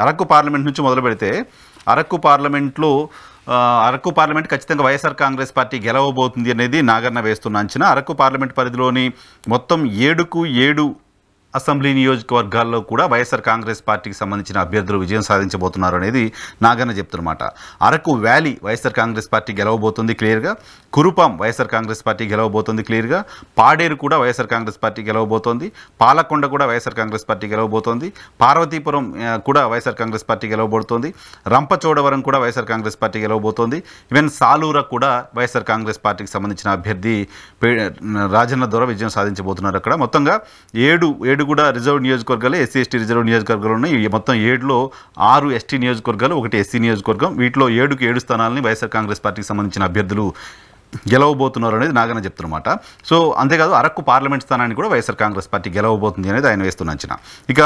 Araku parliament నుంచి మొదలు పెడితే అరకు పార్లమెంట్ ఖచ్చితంగా వైఎస్ఆర్ కాంగ్రెస్ పార్టీ గెలవబోతుంది అనేది నాగన్న వేస్తున్న అంచనా. అరకు పార్లమెంట్ పరిధిలోని మొత్తం 7 అసెంబ్లీ నియోజకవర్గాల్లో కూడా వైఎస్ఆర్ కాంగ్రెస్ పార్టీకి సంబంధించిన అభ్యర్థులు విజయం సాధించబోతున్నారు అనేది నాగన్న చెప్తున్నమాట. అరకు వ్యాలీ వైఎస్ఆర్ కాంగ్రెస్ పార్టీ గెలవబోతుంది క్లియర్గా, కురుపాం వైఎస్ఆర్ కాంగ్రెస్ పార్టీ గెలవబోతుంది క్లియర్గా, పాడేరు కూడా వైఎస్ఆర్ కాంగ్రెస్ పార్టీ గెలవబోతోంది, పాలకొండ కూడా వైఎస్ఆర్ కాంగ్రెస్ పార్టీ గెలవబోతోంది, పార్వతీపురం కూడా వైఎస్ఆర్ కాంగ్రెస్ పార్టీ గెలవబోతోంది, రంపచోడవరం కూడా వైఎస్ఆర్ కాంగ్రెస్ పార్టీ గెలవబోతోంది, ఈవెన్ సాలూర కూడా వైఎస్ఆర్ కాంగ్రెస్ పార్టీకి సంబంధించిన అభ్యర్థి రాజన్న ద్వారా విజయం సాధించబోతున్నారు. అక్కడ మొత్తంగా 7 కూడా రిజర్వ్ నియోజకవర్గాలు, ఎస్సీ ఎస్టీ రిజర్వ్ నియోజకవర్గాలు ఉన్నాయి. మొత్తం 7లో 6 ఎస్టీ నియోజకవర్గాలు, 1 ఎస్సీ నియోజకవర్గం. వీటిలో 7 స్థానాలని వైఎస్ఆర్ కాంగ్రెస్ పార్టీకి సంబంధించిన అభ్యర్థులు గెలవబోతున్నారు అనేది నాగన్న చెప్తున్నమాట. సో అంతేకాదు అరకు పార్లమెంట్ స్థానాన్ని కూడా వైఎస్ఆర్ కాంగ్రెస్ పార్టీ గెలవబోతుంది అనేది ఆయన వేస్తున్న అంచనా. ఇక